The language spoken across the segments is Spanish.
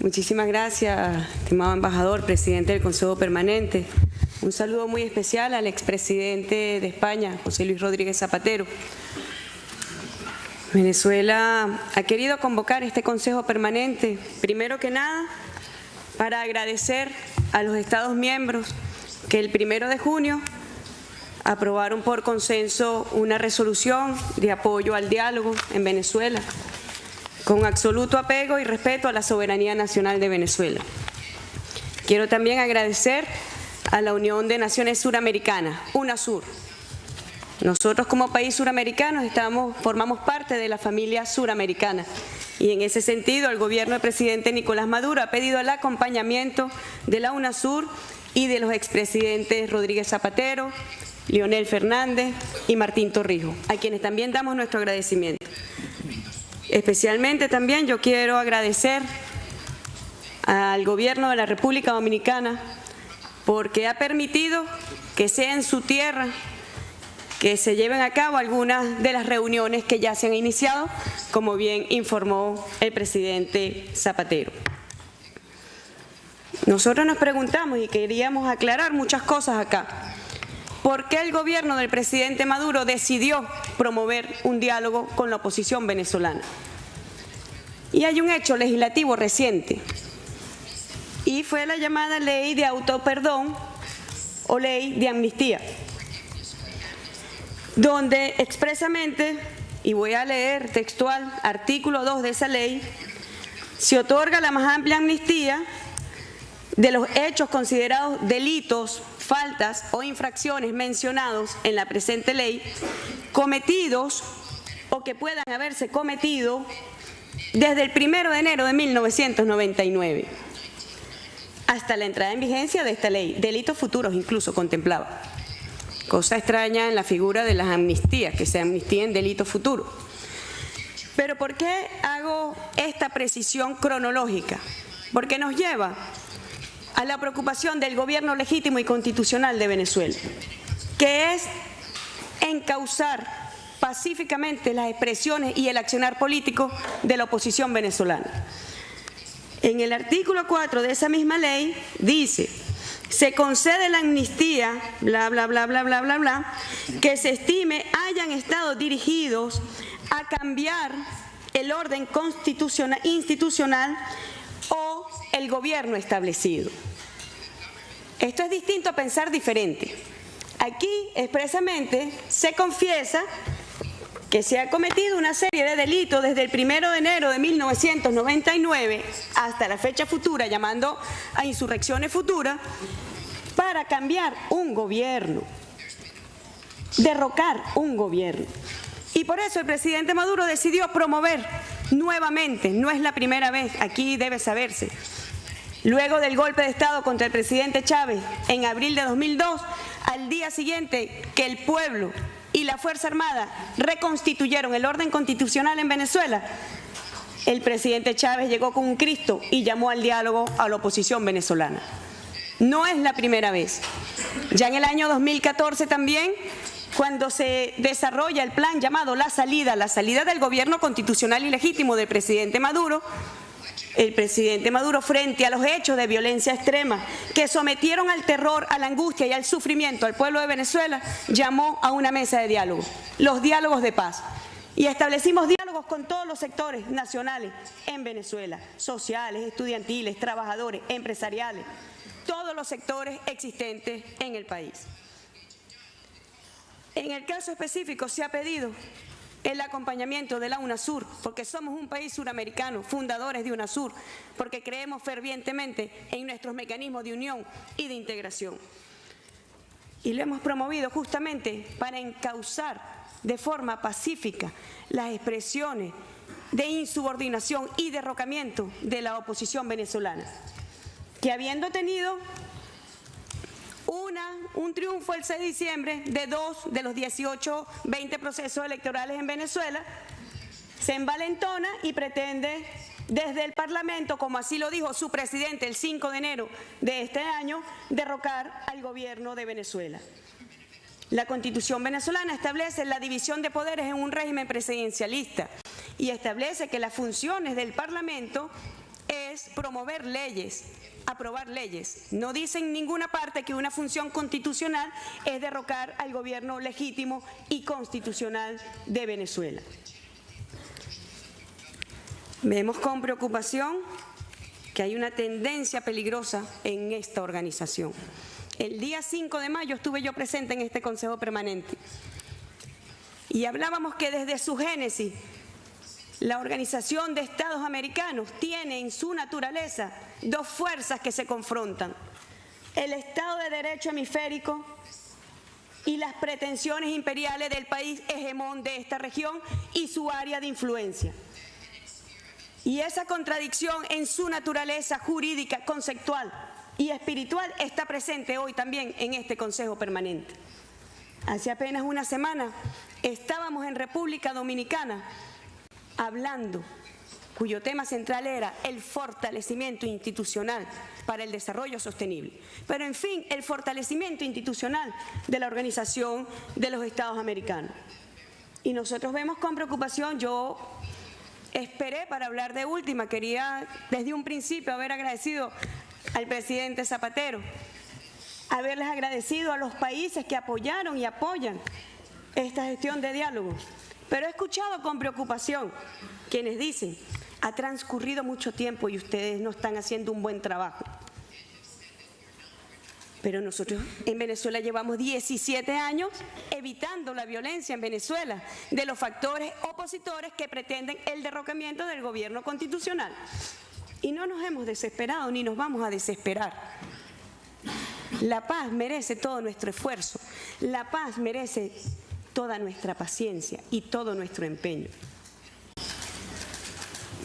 Muchísimas gracias, estimado embajador, presidente del Consejo Permanente. Un saludo muy especial al expresidente de España, José Luis Rodríguez Zapatero. Venezuela ha querido convocar este Consejo Permanente, primero que nada, para agradecer a los Estados miembros que el 1 de junio aprobaron por consenso una resolución de apoyo al diálogo en Venezuela, con absoluto apego y respeto a la soberanía nacional de Venezuela. Quiero también agradecer a la Unión de Naciones Suramericanas, UNASUR. Nosotros como país suramericano formamos parte de la familia suramericana y en ese sentido el gobierno del presidente Nicolás Maduro ha pedido el acompañamiento de la UNASUR y de los expresidentes Rodríguez Zapatero, Leonel Fernández y Martín Torrijos, a quienes también damos nuestro agradecimiento. Especialmente también yo quiero agradecer al gobierno de la República Dominicana porque ha permitido que sea en su tierra que se lleven a cabo algunas de las reuniones que ya se han iniciado, como bien informó el presidente Zapatero. Nosotros nos preguntamos y queríamos aclarar muchas cosas acá. ¿Por qué el gobierno del presidente Maduro decidió promover un diálogo con la oposición venezolana? Y hay un hecho legislativo reciente, y fue la llamada ley de autoperdón o ley de amnistía, donde expresamente, y voy a leer textual, artículo 2 de esa ley, se otorga la más amplia amnistía de los hechos considerados delitos, faltas o infracciones mencionados en la presente ley, cometidos o que puedan haberse cometido desde el 1 de enero de 1999 hasta la entrada en vigencia de esta ley. Delitos futuros incluso contemplaba. Cosa extraña en la figura de las amnistías, que se amnistíen delitos futuros. Pero ¿por qué hago esta precisión cronológica? Porque nos lleva a la preocupación del gobierno legítimo y constitucional de Venezuela, que es encauzar pacíficamente las expresiones y el accionar político de la oposición venezolana. En el artículo 4 de esa misma ley dice: se concede la amnistía, bla, bla, bla, bla, bla, bla, bla, que se estime hayan estado dirigidos a cambiar el orden institucional o el gobierno establecido. Esto es distinto a pensar diferente. Aquí expresamente se confiesa que se ha cometido una serie de delitos desde el 1 de enero de 1999 hasta la fecha futura, llamando a insurrecciones futuras, para cambiar un gobierno, derrocar un gobierno. Y por eso el presidente Maduro decidió promover nuevamente, no es la primera vez, aquí debe saberse, luego del golpe de Estado contra el presidente Chávez en abril de 2002, al día siguiente que el pueblo y la Fuerza Armada reconstituyeron el orden constitucional en Venezuela, el presidente Chávez llegó con un Cristo y llamó al diálogo a la oposición venezolana. No es la primera vez. Ya en el año 2014 también, cuando se desarrolla el plan llamado La Salida del gobierno constitucional y legítimo del presidente Maduro, el presidente Maduro, frente a los hechos de violencia extrema que sometieron al terror, a la angustia y al sufrimiento al pueblo de Venezuela, llamó a una mesa de diálogo, los diálogos de paz. Y establecimos diálogos con todos los sectores nacionales en Venezuela, sociales, estudiantiles, trabajadores, empresariales, todos los sectores existentes en el país. En el caso específico se ha pedido el acompañamiento de la UNASUR, porque somos un país suramericano, fundadores de UNASUR, porque creemos fervientemente en nuestros mecanismos de unión y de integración. Y lo hemos promovido justamente para encauzar de forma pacífica las expresiones de insubordinación y derrocamiento de la oposición venezolana, que habiendo tenido un triunfo el 6 de diciembre de 2 de los 20 procesos electorales en Venezuela, se envalentona y pretende desde el Parlamento, como así lo dijo su presidente el 5 de enero de este año, derrocar al gobierno de Venezuela. La Constitución venezolana establece la división de poderes en un régimen presidencialista y establece que las funciones del Parlamento es promover leyes, aprobar leyes. No dice en ninguna parte que una función constitucional es derrocar al gobierno legítimo y constitucional de Venezuela. Vemos con preocupación que hay una tendencia peligrosa en esta organización. El día 5 de mayo estuve yo presente en este Consejo Permanente y hablábamos que desde su génesis la Organización de Estados Americanos tiene en su naturaleza dos fuerzas que se confrontan: el Estado de Derecho hemisférico y las pretensiones imperiales del país hegemón de esta región y su área de influencia. Y esa contradicción en su naturaleza jurídica, conceptual y espiritual está presente hoy también en este Consejo Permanente. Hace apenas una semana estábamos en República Dominicana hablando, cuyo tema central era el fortalecimiento institucional para el desarrollo sostenible. Pero en fin, el fortalecimiento institucional de la Organización de los Estados Americanos. Y nosotros vemos con preocupación, yo esperé para hablar de última, quería desde un principio haber agradecido al presidente Zapatero, haberles agradecido a los países que apoyaron y apoyan esta gestión de diálogo. Pero he escuchado con preocupación quienes dicen: ha transcurrido mucho tiempo y ustedes no están haciendo un buen trabajo. Pero nosotros en Venezuela llevamos 17 años evitando la violencia en Venezuela de los factores opositores que pretenden el derrocamiento del gobierno constitucional. Y no nos hemos desesperado ni nos vamos a desesperar. La paz merece todo nuestro esfuerzo. La paz merece toda nuestra paciencia y todo nuestro empeño.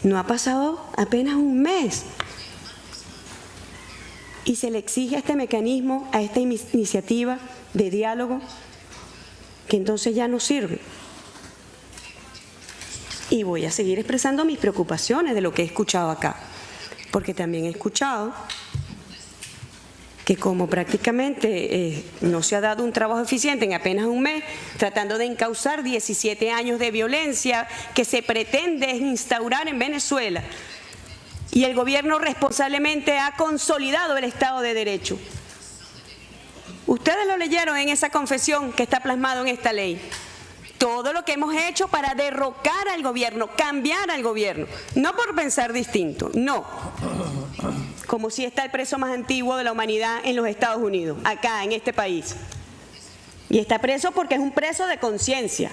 No ha pasado apenas un mes y se le exige a este mecanismo, a esta iniciativa de diálogo, que entonces ya no sirve. Y voy a seguir expresando mis preocupaciones de lo que he escuchado acá, porque también he escuchado que como prácticamente no se ha dado un trabajo eficiente en apenas un mes, tratando de encauzar 17 años de violencia que se pretende instaurar en Venezuela, y el gobierno responsablemente ha consolidado el Estado de Derecho. Ustedes lo leyeron en esa confesión que está plasmado en esta ley. Todo lo que hemos hecho para derrocar al gobierno, cambiar al gobierno, no por pensar distinto, no. Como si está el preso más antiguo de la humanidad en los Estados Unidos, acá en este país. Y está preso porque es un preso de conciencia,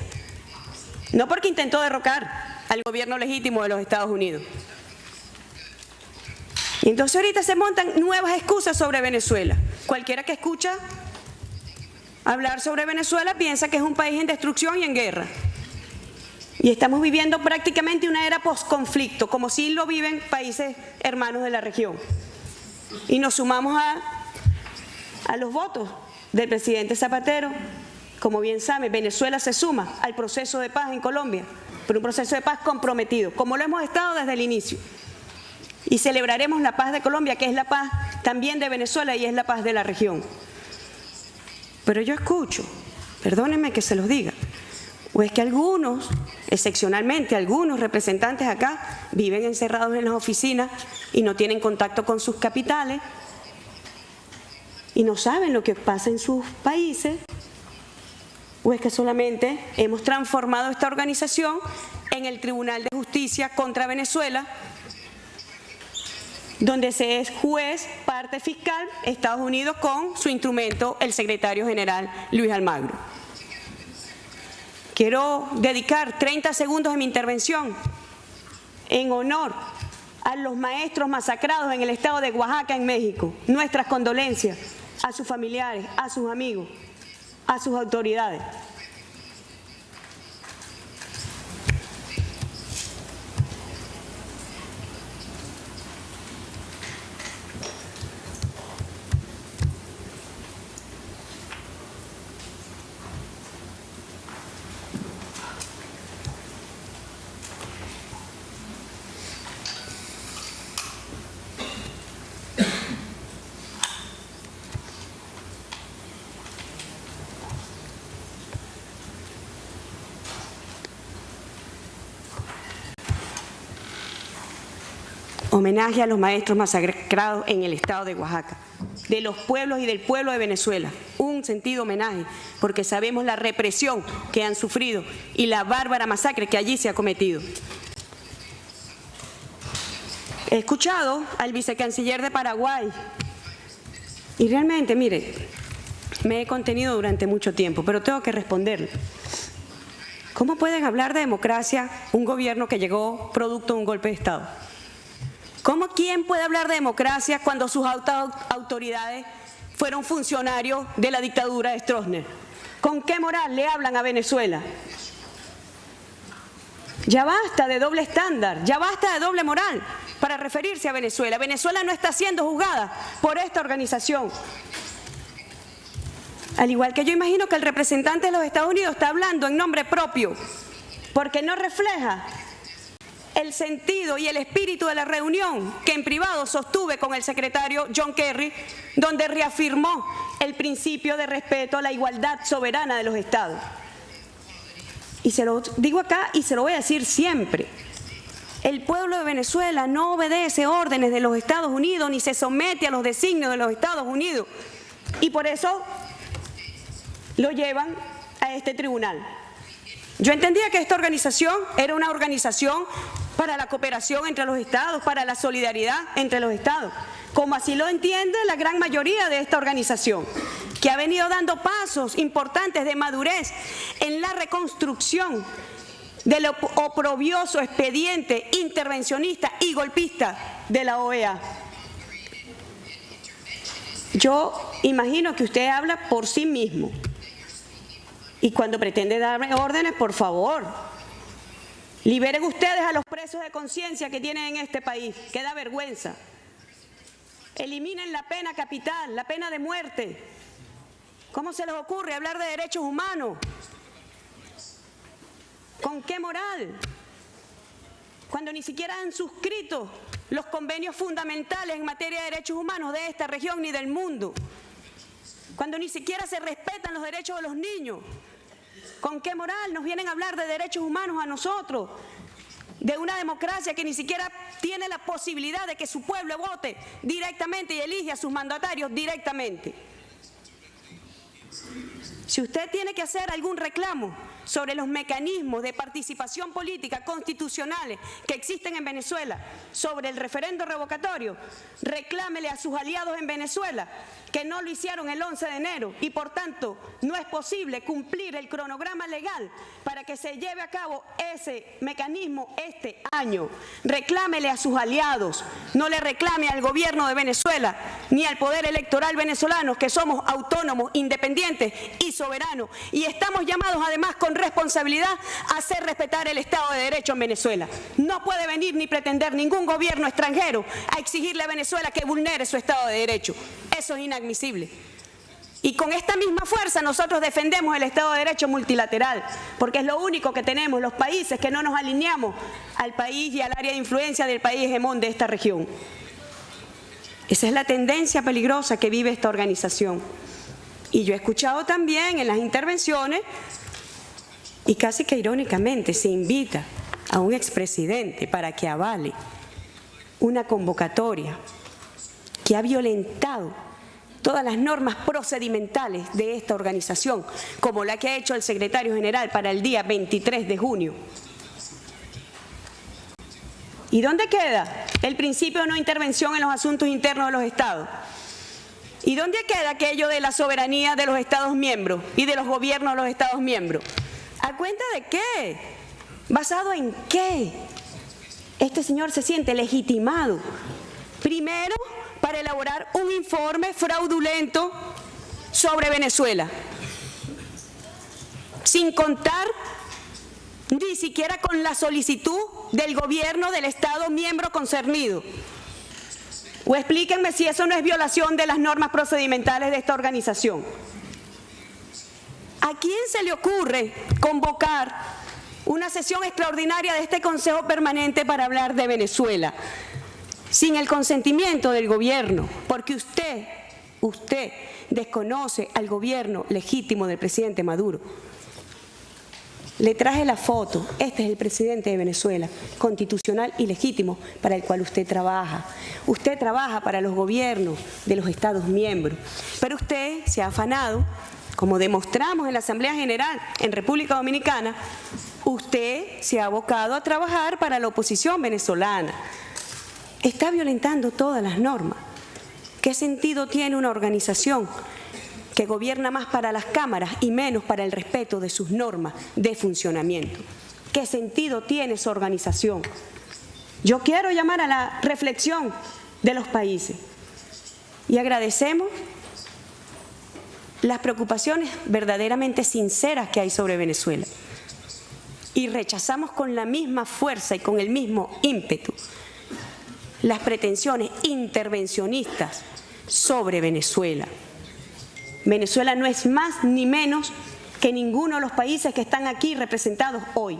no porque intentó derrocar al gobierno legítimo de los Estados Unidos. Y entonces ahorita se montan nuevas excusas sobre Venezuela. Cualquiera que escucha hablar sobre Venezuela piensa que es un país en destrucción y en guerra. Y estamos viviendo prácticamente una era posconflicto, como si lo viven países hermanos de la región. Y nos sumamos a los votos del presidente Zapatero. Como bien sabe, Venezuela se suma al proceso de paz en Colombia, pero un proceso de paz comprometido, como lo hemos estado desde el inicio. Y celebraremos la paz de Colombia, que es la paz también de Venezuela y es la paz de la región. Pero yo escucho, perdónenme que se los diga, o es que algunos, excepcionalmente algunos representantes acá, viven encerrados en las oficinas y no tienen contacto con sus capitales y no saben lo que pasa en sus países, o es que solamente hemos transformado esta organización en el Tribunal de Justicia contra Venezuela, donde se es juez, parte fiscal, Estados Unidos con su instrumento, el secretario general Luis Almagro. Quiero dedicar 30 segundos de mi intervención en honor a los maestros masacrados en el estado de Oaxaca, en México. Nuestras condolencias a sus familiares, a sus amigos, a sus autoridades. homenaje a los maestros masacrados en el estado de Oaxaca, de los pueblos y del pueblo de Venezuela. Un sentido homenaje, porque sabemos la represión que han sufrido y la bárbara masacre que allí se ha cometido. He escuchado al vicecanciller de Paraguay y realmente, mire, me he contenido durante mucho tiempo, pero tengo que responderle. ¿Cómo pueden hablar de democracia un gobierno que llegó producto de un golpe de Estado? ¿Quién puede hablar de democracia cuando sus autoridades fueron funcionarios de la dictadura de Stroessner? ¿Con qué moral le hablan a Venezuela? Ya basta de doble estándar, ya basta de doble moral para referirse a Venezuela. Venezuela no está siendo juzgada por esta organización. Al igual que yo imagino que el representante de los Estados Unidos está hablando en nombre propio, porque no refleja el sentido y el espíritu de la reunión que en privado sostuve con el secretario John Kerry, donde reafirmó el principio de respeto a la igualdad soberana de los estados. Y se lo digo acá y se lo voy a decir siempre. El pueblo de Venezuela no obedece órdenes de los Estados Unidos ni se somete a los designios de los Estados Unidos. Y por eso lo llevan a este tribunal. Yo entendía que esta organización era una organización para la cooperación entre los estados, para la solidaridad entre los estados, como así lo entiende la gran mayoría de esta organización, que ha venido dando pasos importantes de madurez en la reconstrucción del oprobioso expediente intervencionista y golpista de la OEA. Yo imagino que usted habla por sí mismo. Y cuando pretende darme órdenes, por favor, liberen ustedes a los presos de conciencia que tienen en este país, que da vergüenza. Eliminen la pena capital, la pena de muerte. ¿Cómo se les ocurre hablar de derechos humanos? ¿Con qué moral? Cuando ni siquiera han suscrito los convenios fundamentales en materia de derechos humanos de esta región ni del mundo. Cuando ni siquiera se respetan los derechos de los niños. ¿Con qué moral nos vienen a hablar de derechos humanos a nosotros? De una democracia que ni siquiera tiene la posibilidad de que su pueblo vote directamente y elige a sus mandatarios directamente. Si usted tiene que hacer algún reclamo sobre los mecanismos de participación política constitucionales que existen en Venezuela, sobre el referendo revocatorio, reclámele a sus aliados en Venezuela que no lo hicieron el 11 de enero y por tanto no es posible cumplir el cronograma legal para que se lleve a cabo ese mecanismo este año. Reclámele a sus aliados, no le reclame al gobierno de Venezuela ni al poder electoral venezolano, que somos autónomos, independientes y soberanos, y estamos llamados además con responsabilidad a hacer respetar el Estado de Derecho en Venezuela. No puede venir ni pretender ningún gobierno extranjero a exigirle a Venezuela que vulnere su Estado de Derecho. Eso es inadmisible. Y con esta misma fuerza nosotros defendemos el Estado de Derecho multilateral, porque es lo único que tenemos los países que no nos alineamos al país y al área de influencia del país hegemón de esta región. Esa es la tendencia peligrosa que vive esta organización. Y yo he escuchado también en las intervenciones, y casi que irónicamente se invita a un expresidente para que avale una convocatoria que ha violentado todas las normas procedimentales de esta organización, como la que ha hecho el secretario general para el día 23 de junio. ¿Y dónde queda el principio de no intervención en los asuntos internos de los estados? ¿Y dónde queda aquello de la soberanía de los estados miembros y de los gobiernos de los estados miembros? ¿A cuenta de qué? ¿Basado en qué? Este señor se siente legitimado, primero, para elaborar un informe fraudulento sobre Venezuela, sin contar ni siquiera con la solicitud del gobierno del Estado miembro concernido. O explíquenme si eso no es violación de las normas procedimentales de esta organización. ¿A quién se le ocurre convocar una sesión extraordinaria de este Consejo Permanente para hablar de Venezuela sin el consentimiento del gobierno? Porque usted desconoce al gobierno legítimo del presidente Maduro. Le traje la foto. Este es el presidente de Venezuela, constitucional y legítimo, para el cual usted trabaja. Usted trabaja para los gobiernos de los Estados miembros, pero usted se ha afanado, como demostramos en la Asamblea General en República Dominicana, usted se ha abocado a trabajar para la oposición venezolana. Está violentando todas las normas. ¿Qué sentido tiene una organización que gobierna más para las cámaras y menos para el respeto de sus normas de funcionamiento? ¿Qué sentido tiene su organización? Yo quiero llamar a la reflexión de los países y agradecemos las preocupaciones verdaderamente sinceras que hay sobre Venezuela y rechazamos con la misma fuerza y con el mismo ímpetu las pretensiones intervencionistas sobre Venezuela. Venezuela no es más ni menos que ninguno de los países que están aquí representados hoy.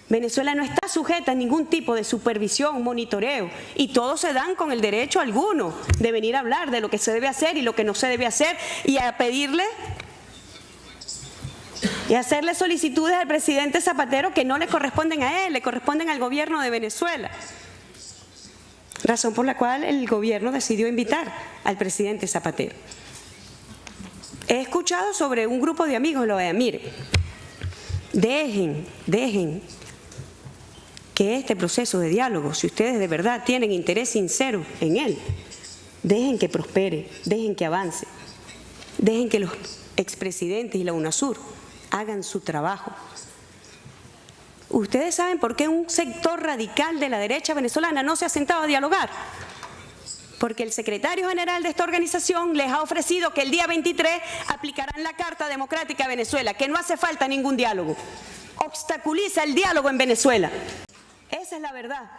Venezuela no está sujeta a ningún tipo de supervisión, monitoreo, y todos se dan con el derecho alguno de venir a hablar de lo que se debe hacer y lo que no se debe hacer y a pedirle y hacerle solicitudes al presidente Zapatero que no le corresponden a él, le corresponden al gobierno de Venezuela. Razón por la cual el gobierno decidió invitar al presidente Zapatero. He escuchado sobre un grupo de amigos, lo de mire, dejen que este proceso de diálogo, si ustedes de verdad tienen interés sincero en él, dejen que prospere, dejen que avance, dejen que los expresidentes y la UNASUR hagan su trabajo. ¿Ustedes saben por qué un sector radical de la derecha venezolana no se ha sentado a dialogar? Porque el secretario general de esta organización les ha ofrecido que el día 23 aplicarán la Carta Democrática a Venezuela, que no hace falta ningún diálogo. Obstaculiza el diálogo en Venezuela. Esa es la verdad.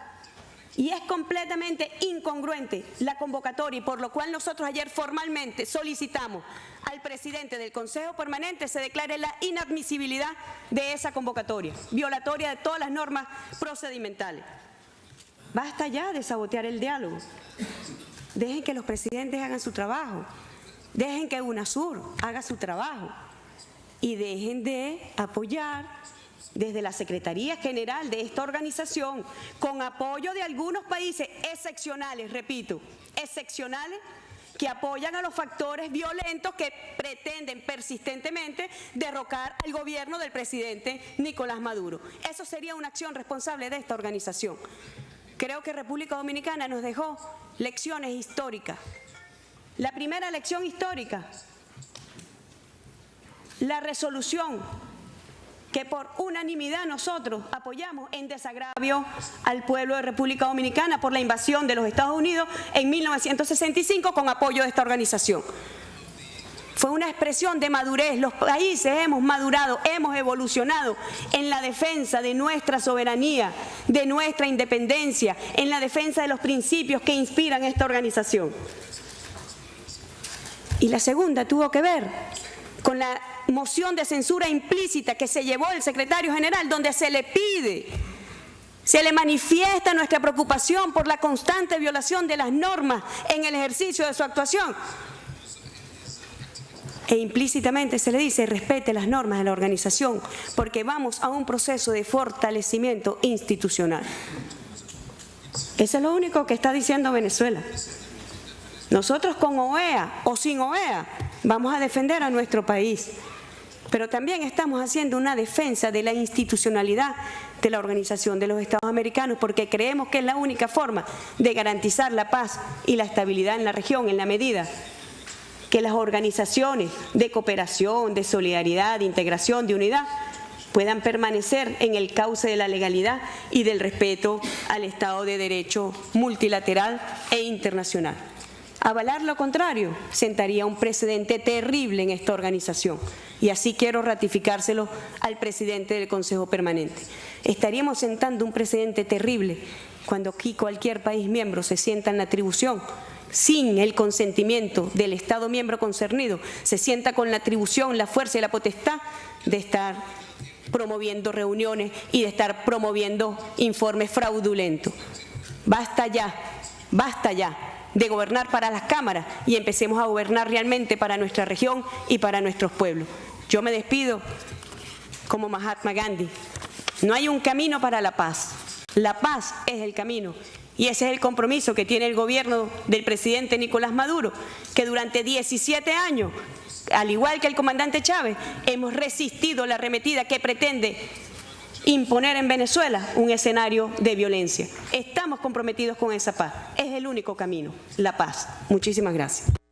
Y es completamente incongruente la convocatoria, y por lo cual nosotros ayer formalmente solicitamos al presidente del Consejo Permanente se declare la inadmisibilidad de esa convocatoria, violatoria de todas las normas procedimentales. Basta ya de sabotear el diálogo. Dejen que los presidentes hagan su trabajo, dejen que UNASUR haga su trabajo y dejen de apoyar desde la Secretaría General de esta organización, con apoyo de algunos países excepcionales, repito, excepcionales, que apoyan a los factores violentos que pretenden persistentemente derrocar al gobierno del presidente Nicolás Maduro. Eso sería una acción responsable de esta organización. Creo que República Dominicana nos dejó lecciones históricas. La primera lección histórica, la resolución que por unanimidad nosotros apoyamos en desagravio al pueblo de República Dominicana por la invasión de los Estados Unidos en 1965 con apoyo de esta organización. Fue una expresión de madurez. Los países hemos madurado, hemos evolucionado en la defensa de nuestra soberanía, de nuestra independencia, en la defensa de los principios que inspiran esta organización. Y la segunda tuvo que ver con la moción de censura implícita que se llevó el secretario general, donde se le pide, se le manifiesta nuestra preocupación por la constante violación de las normas en el ejercicio de su actuación. E implícitamente se le dice respete las normas de la organización porque vamos a un proceso de fortalecimiento institucional. Eso es lo único que está diciendo Venezuela. Nosotros con OEA o sin OEA vamos a defender a nuestro país, pero también estamos haciendo una defensa de la institucionalidad de la Organización de los Estados Americanos porque creemos que es la única forma de garantizar la paz y la estabilidad en la región en la medida que las organizaciones de cooperación, de solidaridad, de integración, de unidad puedan permanecer en el cauce de la legalidad y del respeto al Estado de Derecho multilateral e internacional. Avalar lo contrario sentaría un precedente terrible en esta organización y así quiero ratificárselo al presidente del Consejo Permanente. Estaríamos sentando un precedente terrible cuando aquí cualquier país miembro se sienta en la atribución sin el consentimiento del Estado miembro concernido, se sienta con la atribución, la fuerza y la potestad de estar promoviendo reuniones y de estar promoviendo informes fraudulentos. Basta ya de gobernar para las cámaras y empecemos a gobernar realmente para nuestra región y para nuestros pueblos. Yo me despido como Mahatma Gandhi. No hay un camino para la paz. La paz es el camino. Y ese es el compromiso que tiene el gobierno del presidente Nicolás Maduro, que durante 17 años, al igual que el comandante Chávez, hemos resistido la arremetida que pretende imponer en Venezuela un escenario de violencia. Estamos comprometidos con esa paz. Es el único camino, la paz. Muchísimas gracias.